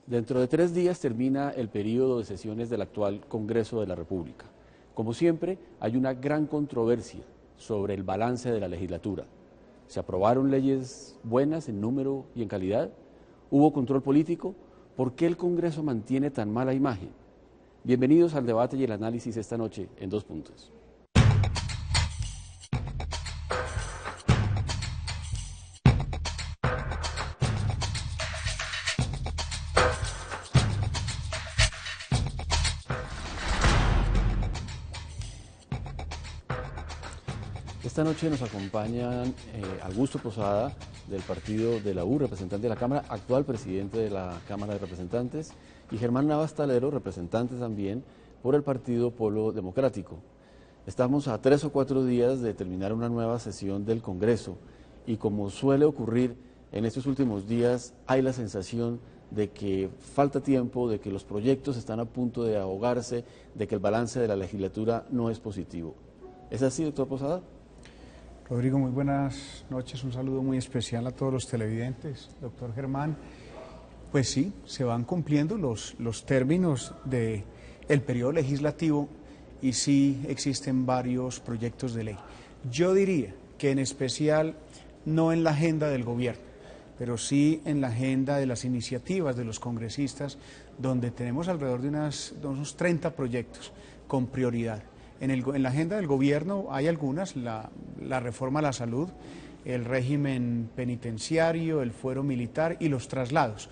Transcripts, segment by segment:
Dentro de 3 días termina el periodo de sesiones del actual Congreso de la República. Como siempre, hay una gran controversia sobre el balance de la legislatura. ¿Se aprobaron leyes buenas en número y en calidad? ¿Hubo control político? ¿Por qué el Congreso mantiene tan mala imagen? Bienvenidos al debate y el análisis esta noche en 2 puntos. Esta noche nos acompañan Augusto Posada, del partido de la U, representante de la Cámara, actual presidente de la Cámara de Representantes, y Germán Navas Talero, representante también por el partido Polo Democrático. Estamos a 3 o 4 días de terminar una nueva sesión del Congreso y, como suele ocurrir en estos últimos días, hay la sensación de que falta tiempo, de que los proyectos están a punto de ahogarse, de que el balance de la legislatura no es positivo. ¿Es así, doctor Posada? Rodrigo, muy buenas noches, un saludo muy especial a todos los televidentes. Doctor Germán, pues sí, se van cumpliendo los términos del periodo legislativo y sí existen varios proyectos de ley. Yo diría que en especial no en la agenda del gobierno, pero sí en la agenda de las iniciativas de los congresistas, donde tenemos alrededor de unos 30 proyectos con prioridad. En la agenda del gobierno hay algunas, la reforma a la salud, el régimen penitenciario, el fuero militar y los traslados.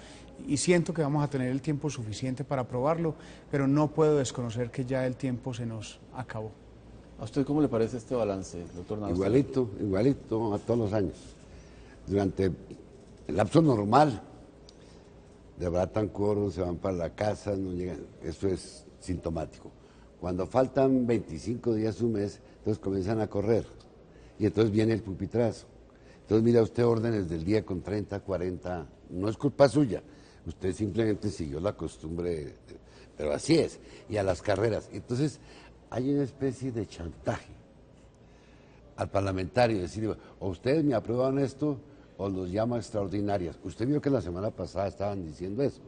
Y siento que vamos a tener el tiempo suficiente para aprobarlo, pero no puedo desconocer que ya el tiempo se nos acabó. ¿A usted cómo le parece este balance, doctor Navas? Igualito a todos los años. Durante el lapso normal, debatan quórum, se van para la casa, no llegan, eso es sintomático. Cuando faltan 25 días, un mes, entonces comienzan a correr y entonces viene el pupitrazo. Entonces mira usted órdenes del día con 30, 40, no es culpa suya, usted simplemente siguió la costumbre, pero así es, y a las carreras. Entonces hay una especie de chantaje al parlamentario, decir, o ustedes me aprueban esto o los llama extraordinarias. Usted vio que la semana pasada estaban diciendo eso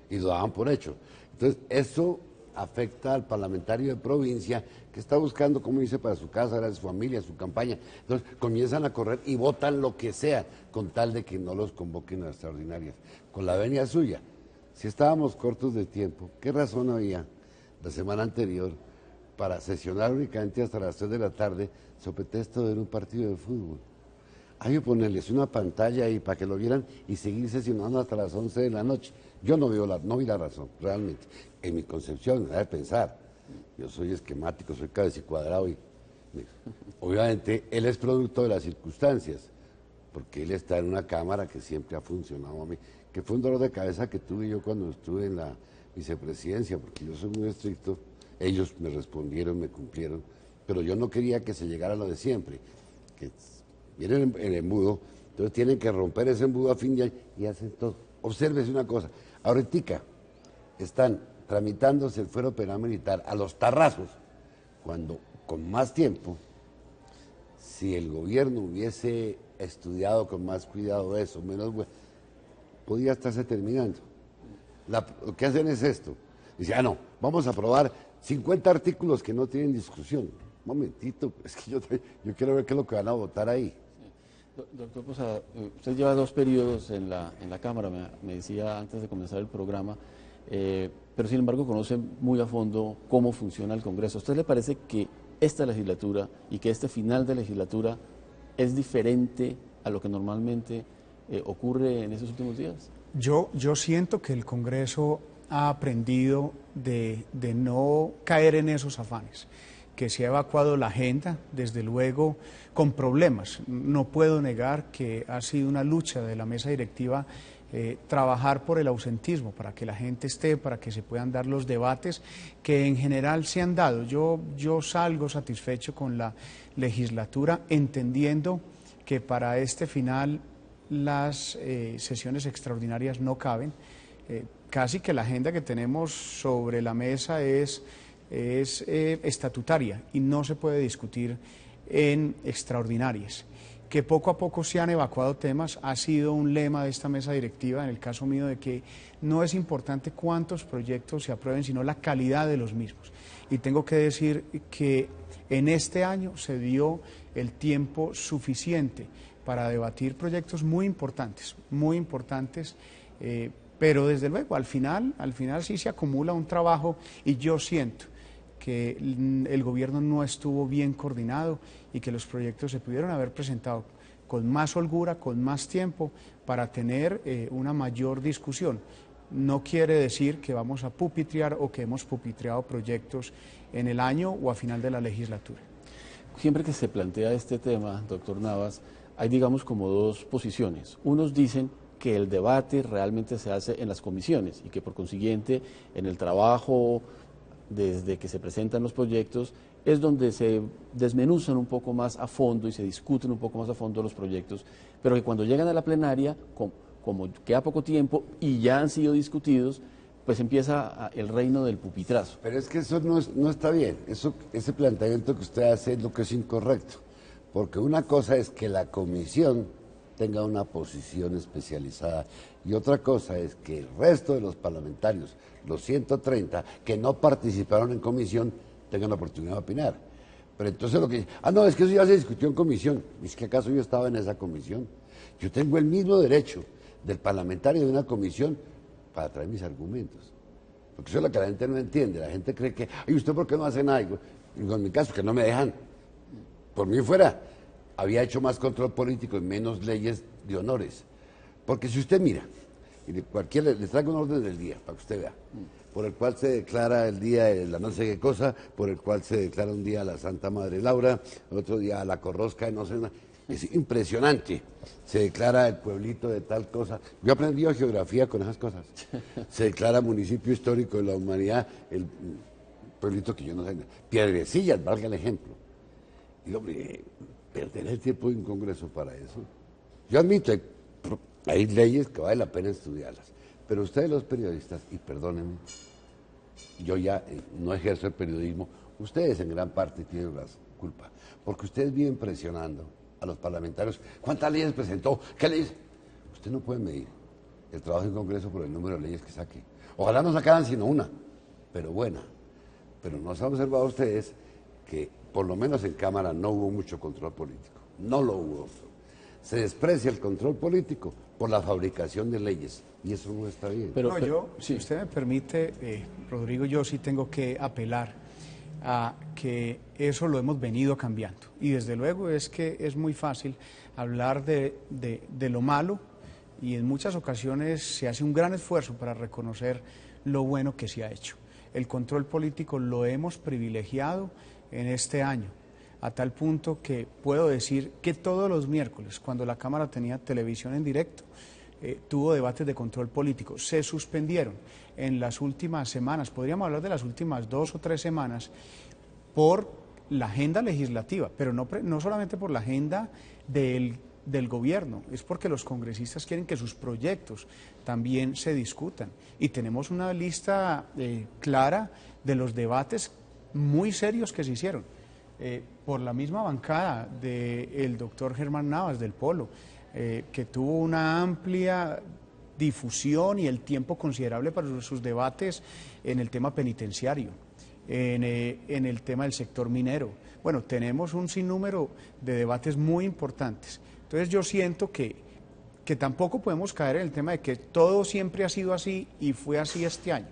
y lo daban por hecho. Entonces eso afecta al parlamentario de provincia que está buscando, como dice, para su casa, su familia, su campaña. Entonces comienzan a correr y votan lo que sea con tal de que no los convoquen a extraordinarias. Con la venia suya, si estábamos cortos de tiempo, ¿qué razón había la semana anterior para sesionar únicamente hasta las 3 de la tarde sobre pretexto de ver un partido de fútbol? Hay que ponerles una pantalla ahí para que lo vieran y seguir sesionando hasta las 11 de la noche. Yo no vi la razón, realmente. En mi concepción, de pensar, yo soy esquemático, soy cabecicuadrado y obviamente él es producto de las circunstancias, porque él está en una cámara que siempre ha funcionado a mí, que fue un dolor de cabeza que tuve yo cuando estuve en la vicepresidencia, porque yo soy muy estricto, ellos me respondieron, me cumplieron, pero yo no quería que se llegara a lo de siempre, que vienen en embudo, entonces tienen que romper ese embudo a fin de año y hacen todo. Obsérvese una cosa, ahorita están tramitándose el fuero penal militar a los tarrazos, cuando con más tiempo, si el gobierno hubiese estudiado con más cuidado eso, menos podía estarse terminando. Lo que hacen es esto, dice, no, vamos a aprobar 50 artículos que no tienen discusión. Un momentito, es que yo quiero ver qué es lo que van a votar ahí. Doctor Posada, usted lleva 2 periodos en la Cámara, me decía antes de comenzar el programa, pero sin embargo conoce muy a fondo cómo funciona el Congreso. ¿A usted le parece que esta legislatura y que este final de legislatura es diferente a lo que normalmente ocurre en esos últimos días? Yo siento que el Congreso ha aprendido de no caer en esos afanes, que se ha evacuado la agenda, desde luego, con problemas. No puedo negar que ha sido una lucha de la mesa directiva trabajar por el ausentismo, para que la gente esté, para que se puedan dar los debates que en general se han dado. Yo salgo satisfecho con la legislatura, entendiendo que para este final las sesiones extraordinarias no caben. Casi que la agenda que tenemos sobre la mesa es estatutaria y no se puede discutir en extraordinarias. que poco a poco se han evacuado temas, ha sido un lema de esta mesa directiva, en el caso mío, de que no es importante cuántos proyectos se aprueben, sino la calidad de los mismos. Y tengo que decir que en este año se dio el tiempo suficiente para debatir proyectos muy importantes, pero desde luego al final sí se acumula un trabajo y yo siento que el gobierno no estuvo bien coordinado y que los proyectos se pudieron haber presentado con más holgura, con más tiempo, para tener una mayor discusión. No quiere decir que vamos a pupitrear o que hemos pupitreado proyectos en el año o a final de la legislatura. Siempre que se plantea este tema, doctor Navas, hay digamos como dos posiciones. Unos dicen que el debate realmente se hace en las comisiones y que por consiguiente en el trabajo desde que se presentan los proyectos es donde se desmenuzan un poco más a fondo y se discuten un poco más a fondo los proyectos, pero que cuando llegan a la plenaria, como queda poco tiempo y ya han sido discutidos, pues empieza el reino del pupitrazo. Pero es que eso no está bien, ese planteamiento que usted hace es lo que es incorrecto, porque una cosa es que la comisión tenga una posición especializada y otra cosa es que el resto de los parlamentarios, los 130 que no participaron en comisión, tengan la oportunidad de opinar. Pero entonces lo que no, es que eso ya se discutió en comisión. ¿Es que acaso yo estaba en esa comisión? Yo tengo el mismo derecho del parlamentario de una comisión para traer mis argumentos. Porque eso es lo que la gente no entiende. La gente cree que, ay, ¿usted por qué no hace nada? Y en mi caso, que no me dejan. Por mí fuera, había hecho más control político y menos leyes de honores. Porque si usted mira, y les traigo un orden del día, para que usted vea, por el cual se declara el día de la no sé qué cosa, por el cual se declara un día a la Santa Madre Laura, otro día a la Corrosca de no sé nada. Es impresionante. Se declara el pueblito de tal cosa. Yo he aprendido geografía con esas cosas. Se declara municipio histórico de la humanidad, el pueblito que yo no sé, Piedrecillas, valga el ejemplo. Y hombre, perder el tiempo de un congreso para eso. Yo admito, hay leyes que vale la pena estudiarlas, pero ustedes los periodistas, y perdónenme, yo ya no ejerzo el periodismo, ustedes en gran parte tienen la culpa, porque ustedes viven presionando a los parlamentarios. ¿Cuántas leyes presentó? ¿Qué leyes? Usted no puede medir el trabajo en Congreso por el número de leyes que saque. Ojalá no sacaran sino una, pero buena. Pero nos han observado ustedes que por lo menos en Cámara no hubo mucho control político. No lo hubo. Se desprecia el control político por la fabricación de leyes y eso no está bien. Pero si usted me permite, Rodrigo, yo sí tengo que apelar a que eso lo hemos venido cambiando. Y desde luego es que es muy fácil hablar de lo malo y en muchas ocasiones se hace un gran esfuerzo para reconocer lo bueno que se ha hecho. El control político lo hemos privilegiado en este año, a tal punto que puedo decir que todos los miércoles, cuando la Cámara tenía televisión en directo, tuvo debates de control político. Se suspendieron en las últimas semanas, podríamos hablar de las últimas 2 o 3 semanas, por la agenda legislativa, pero no solamente por la agenda del gobierno, es porque los congresistas quieren que sus proyectos también se discutan. Y tenemos una lista clara de los debates muy serios que se hicieron por la misma bancada del doctor Germán Navas del Polo, que tuvo una amplia difusión y el tiempo considerable para sus debates en el tema penitenciario, en el tema del sector minero. Bueno, tenemos un sinnúmero de debates muy importantes. Entonces yo siento que tampoco podemos caer en el tema de que todo siempre ha sido así y fue así este año.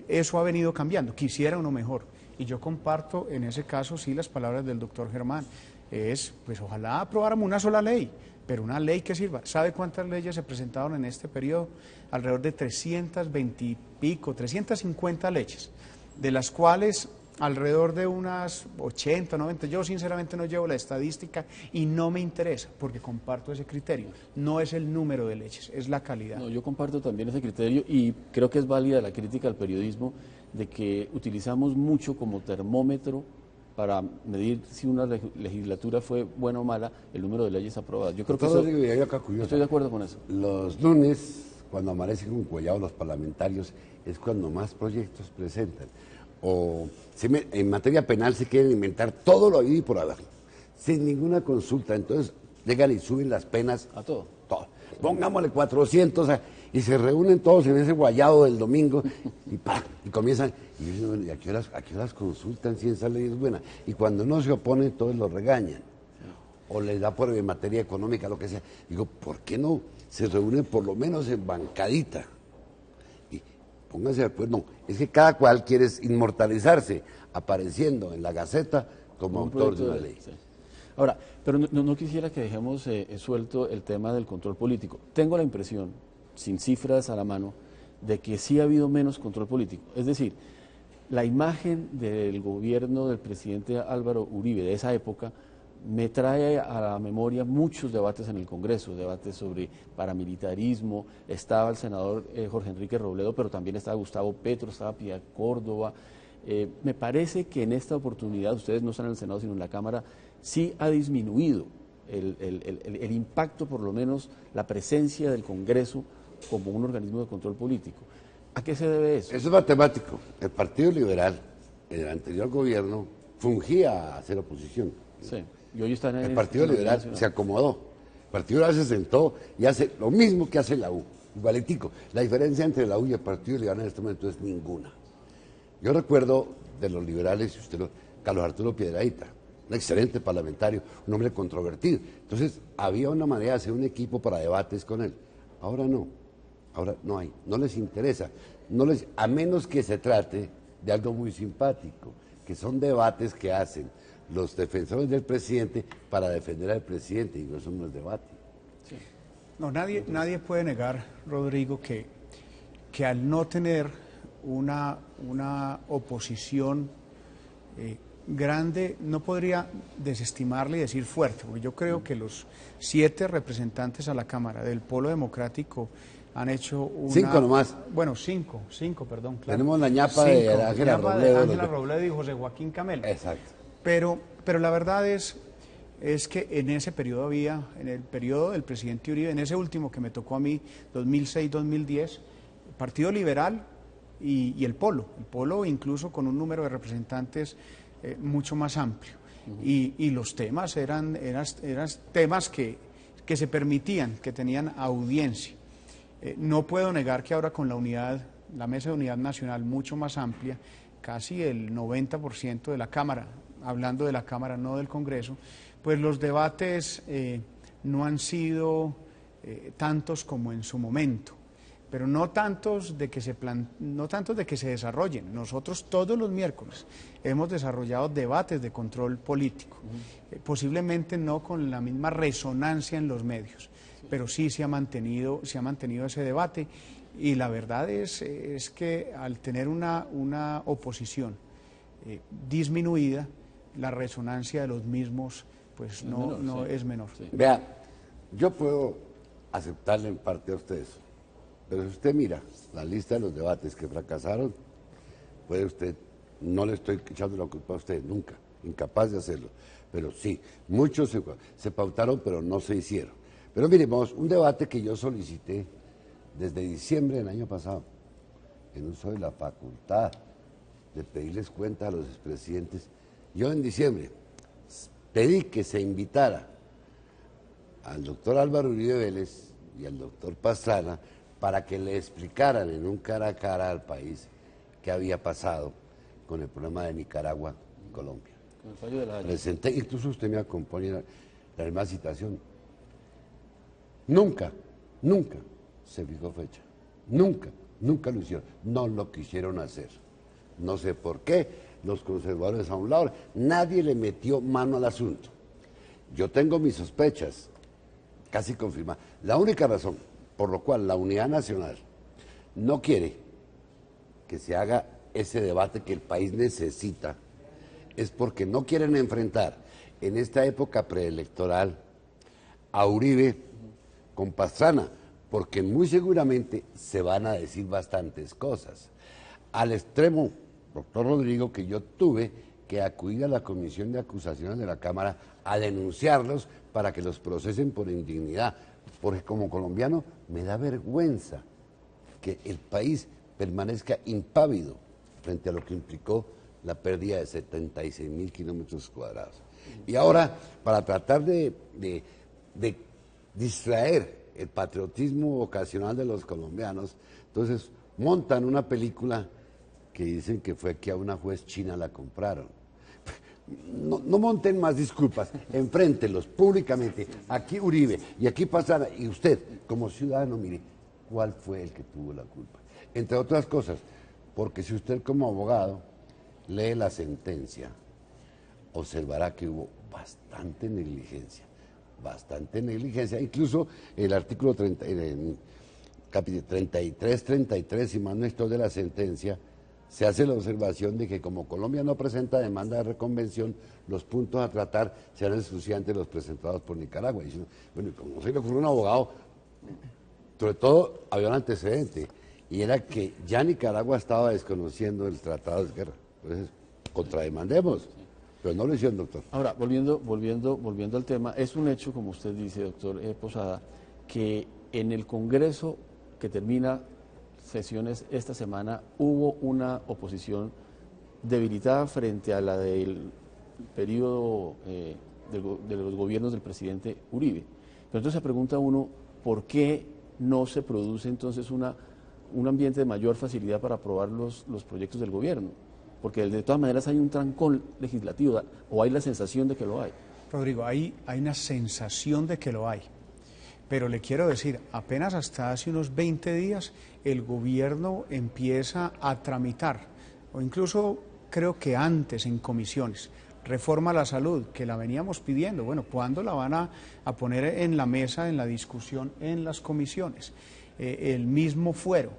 Eso ha venido cambiando, quisiera uno mejor. Y yo comparto en ese caso sí las palabras del doctor Germán. Pues ojalá aprobáramos una sola ley, pero una ley que sirva. ¿Sabe cuántas leyes se presentaron en este periodo? Alrededor de 320 y pico, 350 leyes, de las cuales alrededor de unas 80, 90, yo sinceramente no llevo la estadística y no me interesa, porque comparto ese criterio. No es el número de leyes, es la calidad. No, yo comparto también ese criterio y creo que es válida la crítica al periodismo de que utilizamos mucho como termómetro para medir si una legislatura fue buena o mala el número de leyes aprobadas. Yo creo que estoy de acuerdo con eso. Los lunes, cuando amanecen encuellados los parlamentarios, es cuando más proyectos presentan. O en materia penal se quieren inventar todo lo habido y por haber, sin ninguna consulta. Entonces, llegan y suben las penas. A todo. Todo. Pongámosle 400 y se reúnen todos en ese guayado del domingo y ¡pam! Y comienzan. Y yo digo, bueno, ¿y a qué horas consultan si esa ley es buena? Y cuando no se oponen, todos lo regañan. O les da por en materia económica, lo que sea. Digo, ¿por qué no se reúnen por lo menos en bancadita? Y pónganse de acuerdo. No, es que cada cual quiere inmortalizarse, apareciendo en la Gaceta como autor de una ley. Sí. Ahora, pero no quisiera que dejemos suelto el tema del control político. Tengo la impresión, sin cifras a la mano, de que sí ha habido menos control político. Es decir, la imagen del gobierno del presidente Álvaro Uribe de esa época me trae a la memoria muchos debates en el Congreso, debates sobre paramilitarismo, estaba el senador Jorge Enrique Robledo, pero también estaba Gustavo Petro, estaba Piedad Córdoba. Me parece que en esta oportunidad, ustedes no están en el Senado sino en la Cámara, sí ha disminuido el impacto, por lo menos la presencia del Congreso como un organismo de control político. ¿A qué se debe eso? Eso es matemático. El Partido Liberal, en el anterior gobierno, fungía a hacer oposición. Sí. Y hoy están en el Partido Liberal se acomodó. El Partido Liberal se sentó y hace lo mismo que hace la U, igualitico. La diferencia entre la U y el Partido Liberal en este momento es ninguna. Yo recuerdo de los liberales, Carlos Arturo Piedrahíta, un excelente parlamentario, un hombre controvertido. Entonces, había una manera de hacer un equipo para debates con él. Ahora no, ahora no hay, no les interesa, a menos que se trate de algo muy simpático, que son debates que hacen los defensores del presidente para defender al presidente, y no son los debates. Sí. No, nadie puede negar, Rodrigo, que al no tener una oposición grande, no podría desestimarle y decir fuerte, porque yo creo que los 7 representantes a la Cámara del Polo Democrático han hecho una... 5 nomás. Bueno, 5, perdón. Claro. Tenemos la ñapa de Ángela Robledo y José Joaquín Camelo. Exacto. Pero la verdad es que en ese periodo en el periodo del presidente Uribe, en ese último que me tocó a mí, 2006-2010, Partido Liberal y el Polo incluso con un número de representantes mucho más amplio. Y los temas eran temas que se permitían, que tenían audiencia. No puedo negar que ahora con la mesa de unidad nacional mucho más amplia, casi el 90% de la Cámara, hablando de la Cámara, no del Congreso, pues los debates no han sido tantos como en su momento, pero no tantos de que se desarrollen. Nosotros todos los miércoles hemos desarrollado debates de control político, posiblemente no con la misma resonancia en los medios, pero sí se ha mantenido ese debate, y la verdad es que al tener una oposición disminuida, la resonancia de los mismos pues no es menor. Sí. Vea, yo puedo aceptarle en parte a ustedes, pero si usted mira la lista de los debates que fracasaron, puede usted, no le estoy echando la culpa a usted, nunca, incapaz de hacerlo, pero sí, muchos se pautaron pero no se hicieron. Pero mire, vamos, un debate que yo solicité desde diciembre del año pasado, en uso de la facultad de pedirles cuenta a los expresidentes. Yo en diciembre pedí que se invitara al doctor Álvaro Uribe Vélez y al doctor Pastrana para que le explicaran en un cara a cara al país qué había pasado con el problema de Nicaragua y Colombia. Con el fallo de la Haya. Presenté, incluso usted me acompaña en la misma citación. Nunca se fijó fecha. Nunca lo hicieron. No lo quisieron hacer. No sé por qué, los conservadores a un lado, nadie le metió mano al asunto. Yo tengo mis sospechas, casi confirmadas. La única razón por la cual la Unidad Nacional no quiere que se haga ese debate que el país necesita es porque no quieren enfrentar en esta época preelectoral a Uribe con Pastrana, porque muy seguramente se van a decir bastantes cosas. Al extremo, doctor Rodrigo, que yo tuve que acudir a la Comisión de Acusaciones de la Cámara a denunciarlos para que los procesen por indignidad, porque como colombiano me da vergüenza que el país permanezca impávido frente a lo que implicó la pérdida de 76.000 kilómetros cuadrados. Y ahora, para tratar de de distraer el patriotismo ocasional de los colombianos. Entonces montan una película que dicen que fue que a una juez china la compraron. No monten más disculpas, enfréntelos públicamente. Aquí Uribe y aquí Pastrana, y usted como ciudadano, mire, ¿cuál fue el que tuvo la culpa? Entre otras cosas, porque si usted como abogado lee la sentencia, observará que hubo bastante negligencia, incluso el artículo 30, capítulo 33, si mal no estoy, de la sentencia, se hace la observación de que como Colombia no presenta demanda de reconvención, los puntos a tratar serán exclusivamente los presentados por Nicaragua. Y bueno, como se le ocurrió a un abogado, sobre todo había un antecedente, y era que ya Nicaragua estaba desconociendo el tratado de guerra. Entonces, contrademandemos, pero no lo hicieron, doctor. Ahora, volviendo al tema, es un hecho, como usted dice, doctor Posada, que en el Congreso que termina sesiones esta semana hubo una oposición debilitada frente a la del periodo de los gobiernos del presidente Uribe. Pero entonces se pregunta uno, ¿por qué no se produce entonces un ambiente de mayor facilidad para aprobar los proyectos del gobierno? Porque de todas maneras hay un trancón legislativo, o hay la sensación de que lo hay. Rodrigo, hay una sensación de que lo hay. Pero le quiero decir, apenas hasta hace unos 20 días el gobierno empieza a tramitar, o incluso creo que antes en comisiones, reforma a la salud, que la veníamos pidiendo. Bueno, ¿cuándo la van a poner en la mesa, en la discusión, en las comisiones? El mismo fuero.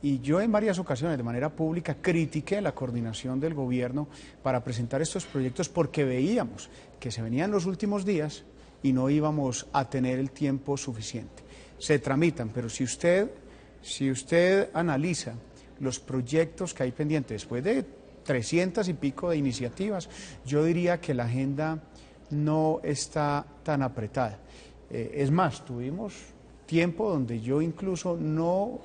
Y yo en varias ocasiones de manera pública critiqué la coordinación del gobierno para presentar estos proyectos porque veíamos que se venían los últimos días y no íbamos a tener el tiempo suficiente. Se tramitan, pero si usted analiza los proyectos que hay pendientes, después de 300 y pico de iniciativas, yo diría que la agenda no está tan apretada. Es más, tuvimos tiempo donde yo incluso no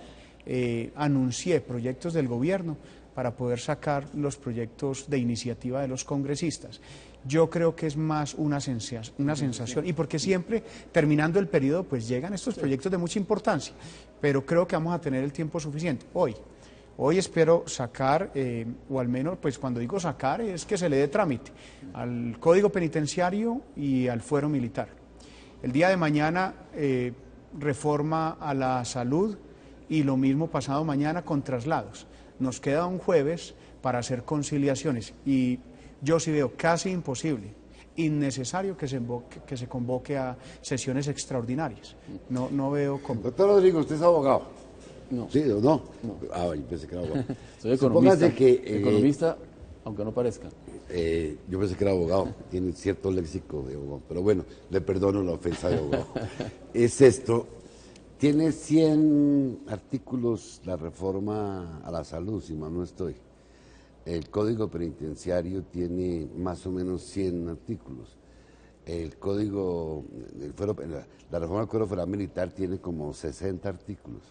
anuncié proyectos del gobierno para poder sacar los proyectos de iniciativa de los congresistas. Yo creo que es más una sensación, y porque siempre terminando el periodo pues llegan estos proyectos de mucha importancia, pero creo que vamos a tener el tiempo suficiente. Hoy espero sacar, o al menos pues cuando digo sacar es que se le dé trámite al Código Penitenciario y al Fuero Militar. El día de mañana reforma a la salud y lo mismo pasado mañana con traslados. Nos queda un jueves para hacer conciliaciones y yo sí veo casi imposible, innecesario que se convoque a sesiones extraordinarias. No veo cómo. Doctor Rodrigo, ¿usted es abogado? No. ¿Sí o no? No. Ah, yo pensé que era abogado. Soy economista, economista, aunque no parezca. Yo pensé que era abogado, tiene cierto léxico de abogado, pero bueno, le perdono la ofensa de abogado. Es esto, tiene 100 artículos la reforma a la salud, si mal no estoy. El Código Penitenciario tiene más o menos 100 artículos. El Código, la reforma del Código Federal Militar tiene como 60 artículos.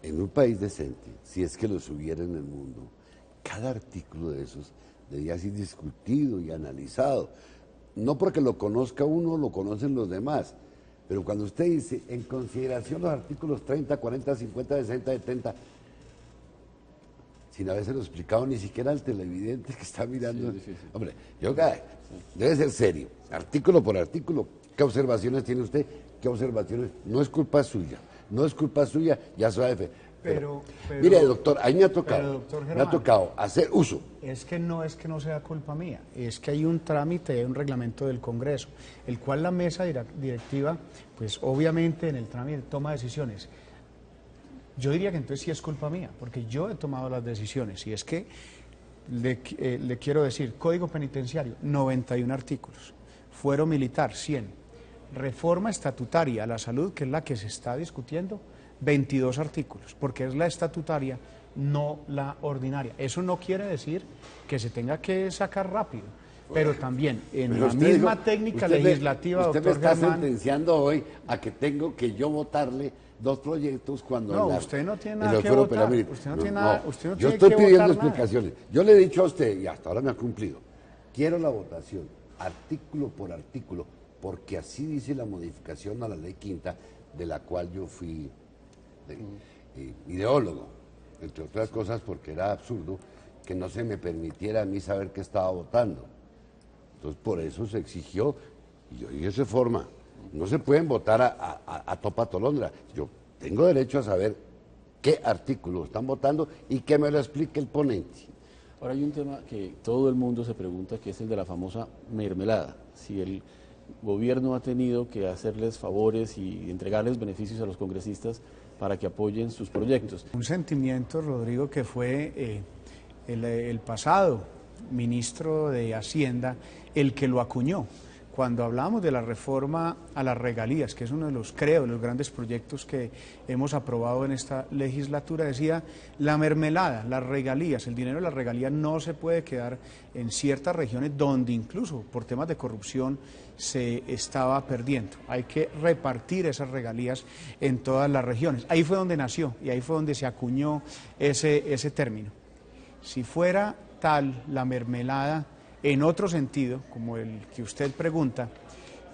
En un país decente, si es que los hubiera en el mundo, cada artículo de esos debía ser discutido y analizado. No porque lo conozca uno, lo conocen los demás. Pero cuando usted dice, en consideración los artículos 30, 40, 50, 60, 70, sin habérselo explicado ni siquiera al televidente que está mirando. Sí, hombre, debe ser serio, artículo por artículo. ¿Qué observaciones tiene usted? ¿Qué observaciones? No es culpa suya, ya sabe. Pero mire, doctor, a mí me ha tocado hacer uso. Es que no sea culpa mía, es que hay un trámite, hay un reglamento del Congreso, el cual la mesa directiva, pues obviamente en el trámite toma decisiones. Yo diría que entonces sí es culpa mía, porque yo he tomado las decisiones, y es que le quiero decir, Código Penitenciario, 91 artículos, Fuero Militar, 100, Reforma Estatutaria a la Salud, que es la que se está discutiendo, 22 artículos, porque es la estatutaria, no la ordinaria. Eso no quiere decir que se tenga que sacar rápido, pero también en la misma técnica legislativa, doctor Germán... Usted me está sentenciando hoy a que tengo que yo votarle 2 proyectos cuando... No, usted no tiene nada que votar. Yo estoy pidiendo explicaciones. Yo le he dicho a usted, y hasta ahora me ha cumplido, quiero la votación, artículo por artículo, porque así dice la modificación a la ley quinta, de la cual yo fui ideólogo, entre otras cosas porque era absurdo que no se me permitiera a mí saber qué estaba votando. Entonces por eso se exigió, y yo dije, se forma, no se pueden votar a topa tolondra. Yo tengo derecho a saber qué artículo están votando y que me lo explique el ponente. Ahora hay un tema que todo el mundo se pregunta, que es el de la famosa mermelada. Si el gobierno ha tenido que hacerles favores y entregarles beneficios a los congresistas para que apoyen sus proyectos. Un sentimiento, Rodrigo, que fue el pasado ministro de Hacienda el que lo acuñó. Cuando hablábamos de la reforma a las regalías, que es uno de los, creo, de los grandes proyectos que hemos aprobado en esta legislatura, decía, la mermelada, las regalías, el dinero de las regalías no se puede quedar en ciertas regiones donde incluso por temas de corrupción se estaba perdiendo. Hay que repartir esas regalías en todas las regiones. Ahí fue donde nació y ahí fue donde se acuñó ese término. Si fuera tal la mermelada en otro sentido, como el que usted pregunta,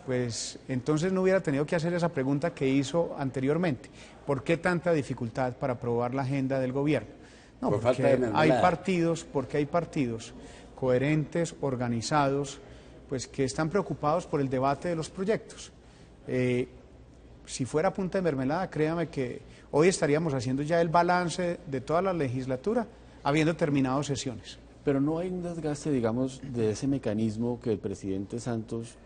pues entonces no hubiera tenido que hacer esa pregunta que hizo anteriormente. ¿Por qué tanta dificultad para aprobar la agenda del gobierno? No, por falta porque de mermelada. hay partidos coherentes, organizados, pues que están preocupados por el debate de los proyectos. Si fuera punta de mermelada, créame que hoy estaríamos haciendo ya el balance de toda la legislatura, habiendo terminado sesiones. Pero no hay un desgaste, digamos, de ese mecanismo que el presidente Santos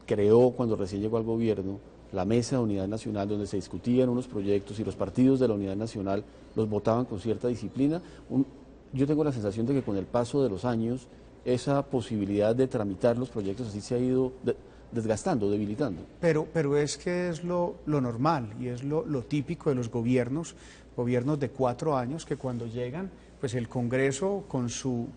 creó cuando recién llegó al gobierno, la Mesa de Unidad Nacional, donde se discutían unos proyectos y los partidos de la Unidad Nacional los votaban con cierta disciplina. Yo tengo la sensación de que con el paso de los años, esa posibilidad de tramitar los proyectos así se ha ido desgastando, debilitando. Pero es que es lo normal y es lo típico de los gobiernos de 4 años, que cuando llegan, pues el Congreso con su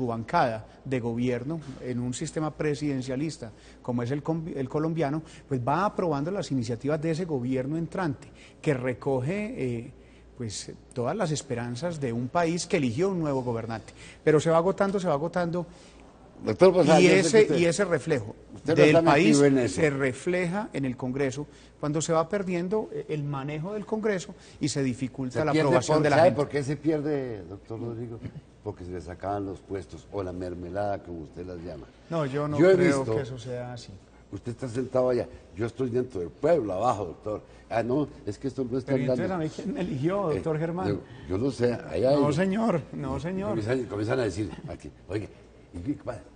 bancada de gobierno en un sistema presidencialista como es el colombiano, pues va aprobando las iniciativas de ese gobierno entrante, que recoge pues todas las esperanzas de un país que eligió un nuevo gobernante. Pero se va agotando. Doctor Posada, y ese reflejo del país se refleja en el Congreso cuando se va perdiendo el manejo del Congreso y se dificulta la aprobación de la gente. gente. ¿Por qué se pierde, doctor Rodrigo? Porque se le sacaban los puestos, o la mermelada, como usted las llama. No, yo no he creo visto, que eso sea así. Usted está sentado allá, yo estoy dentro del pueblo, abajo, doctor. Ah, no, es que esto no está Pero hablando. entonces a mí, ¿quién me eligió, doctor Germán? Yo no sé, allá... No, señor. Comienzan a decir, aquí, oye,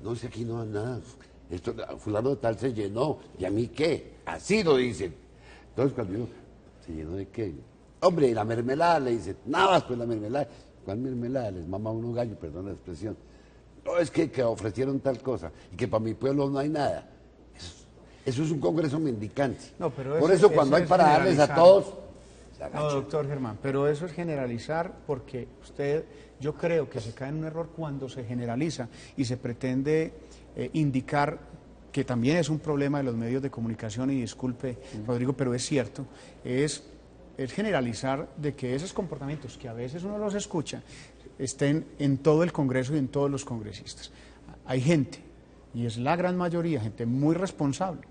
no sé, aquí no hay nada, esto, fulano de tal se llenó, ¿y a mí qué? Así lo dicen. Entonces cuando yo, ¿se llenó de qué? Hombre, y la mermelada, le dicen, nada más pues la mermelada. ¿Cuál mermelada? Les mama uno gallo, perdón la expresión. No, es que ofrecieron tal cosa, y que para mi pueblo no hay nada. Eso es un congreso mendicante. No, pero por eso cuando hay para darles a todos, se agachan. No, doctor Germán, pero eso es generalizar porque yo creo que se cae en un error cuando se generaliza y se pretende indicar que también es un problema de los medios de comunicación, y disculpe, Rodrigo, pero es cierto, es generalizar de que esos comportamientos que a veces uno los escucha estén en todo el Congreso y en todos los congresistas. Hay gente, y es la gran mayoría, gente muy responsable.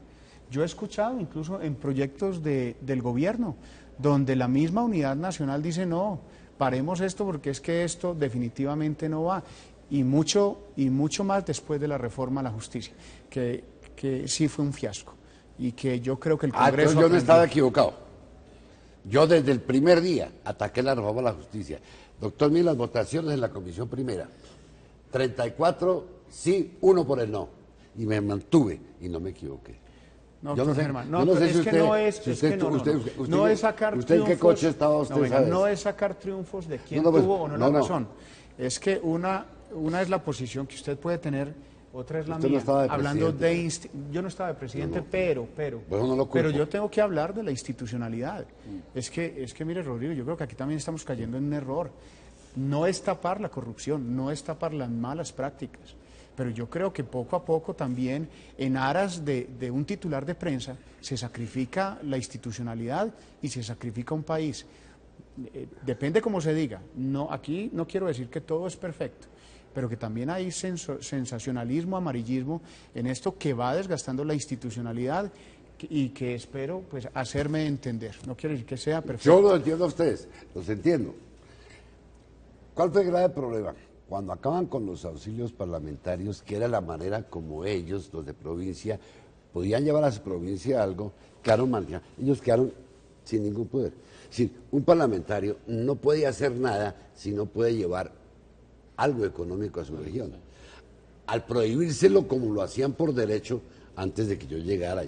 Yo he escuchado incluso en proyectos del gobierno, donde la misma Unidad Nacional dice no, paremos esto porque es que esto definitivamente no va, y mucho más después de la reforma a la justicia, que sí fue un fiasco, y que yo creo que el Congreso... Entonces yo no estaba equivocado. Yo desde el primer día ataqué la reforma a la justicia. Doctor, mire las votaciones en la comisión primera. 34 sí, 1 por el no. Y me mantuve y no me equivoqué. No, yo no sé, Germán, yo no sé si no es sacar usted triunfos. ¿En qué coche estaba usted? No, venga, no es sacar triunfos de quién tuvo o no la razón. Es que una es la posición que usted puede tener, otra es la mía. No hablando yo no estaba de presidente, pero yo tengo que hablar de la institucionalidad. Es que mire, Rodrigo, yo creo que aquí también estamos cayendo en un error. No es tapar la corrupción, no es tapar las malas prácticas. Pero yo creo que poco a poco también, en aras de un titular de prensa, se sacrifica la institucionalidad y se sacrifica un país. Depende cómo se diga. No, aquí no quiero decir que todo es perfecto. pero que también hay sensacionalismo, amarillismo en esto que va desgastando la institucionalidad y que espero pues hacerme entender. No quiero decir que sea perfecto. Yo los entiendo a ustedes, los entiendo. ¿Cuál fue el grave problema? Cuando acaban con los auxilios parlamentarios, que era la manera como ellos, los de provincia, podían llevar a su provincia algo, ellos quedaron sin ningún poder. Es decir, un parlamentario no puede hacer nada si no puede llevar algo económico a su región. Al prohibírselo como lo hacían por derecho antes de que yo llegara.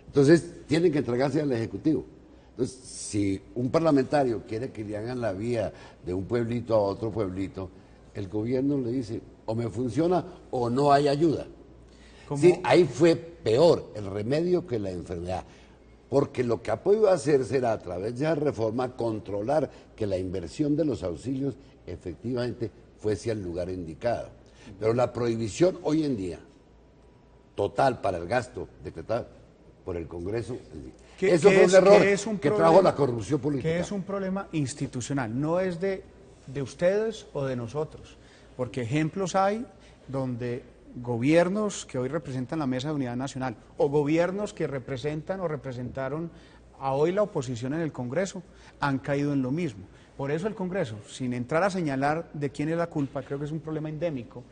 Entonces, tienen que entregarse al Ejecutivo. Entonces, si un parlamentario quiere que le hagan la vía de un pueblito a otro pueblito, el gobierno le dice, o me funciona o no hay ayuda. Sí, ahí fue peor el remedio que la enfermedad, porque lo que ha podido hacer será a través de la reforma controlar que la inversión de los auxilios efectivamente fuese al lugar indicado. Pero la prohibición hoy en día, total para el gasto decretado por el Congreso, eso fue un error que trajo la corrupción política. Que es un problema institucional, no es de ustedes o de nosotros, porque ejemplos hay donde gobiernos que hoy representan la Mesa de Unidad Nacional o gobiernos que representan o representaron a hoy la oposición en el Congreso han caído en lo mismo. Por eso el Congreso, sin entrar a señalar de quién es la culpa, creo que es un problema endémico,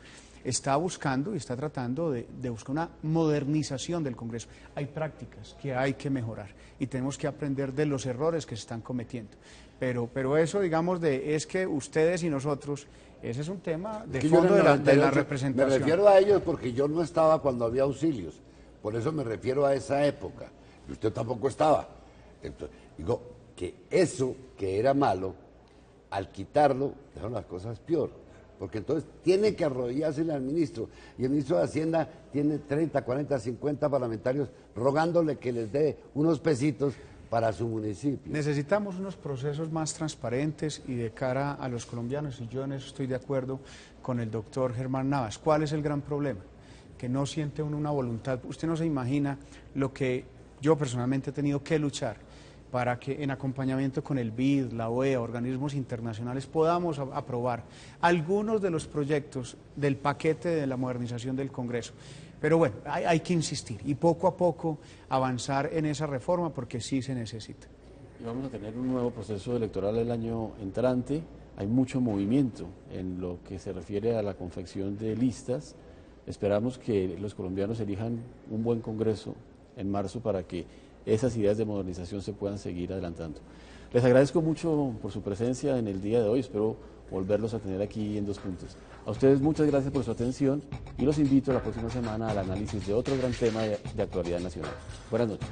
está buscando y está tratando de buscar una modernización del Congreso. Hay prácticas que hay que mejorar y tenemos que aprender de los errores que se están cometiendo. Pero eso, digamos, es que ustedes y nosotros, ese es un tema de fondo de la representación. Me refiero a ellos porque yo no estaba cuando había auxilios, por eso me refiero a esa época, y usted tampoco estaba. Entonces, digo que eso que era malo, al quitarlo, dejaron las cosas peor, porque entonces tiene que arrodillársele al ministro, y el ministro de Hacienda tiene 30, 40, 50 parlamentarios rogándole que les dé unos pesitos para su municipio. Necesitamos unos procesos más transparentes y de cara a los colombianos, y yo en eso estoy de acuerdo con el doctor Germán Navas. ¿Cuál es el gran problema? Que no siente uno una voluntad. Usted no se imagina lo que yo personalmente he tenido que luchar para que en acompañamiento con el BID, la OEA, organismos internacionales, podamos aprobar algunos de los proyectos del paquete de la modernización del Congreso. Pero bueno, hay que insistir y poco a poco avanzar en esa reforma porque sí se necesita. Y vamos a tener un nuevo proceso electoral el año entrante. Hay mucho movimiento en lo que se refiere a la confección de listas. Esperamos que los colombianos elijan un buen Congreso en marzo para que esas ideas de modernización se puedan seguir adelantando. Les agradezco mucho por su presencia en el día de hoy. Espero volverlos a tener aquí en Dos Puntos. A ustedes muchas gracias por su atención y los invito la próxima semana al análisis de otro gran tema de actualidad nacional. Buenas noches.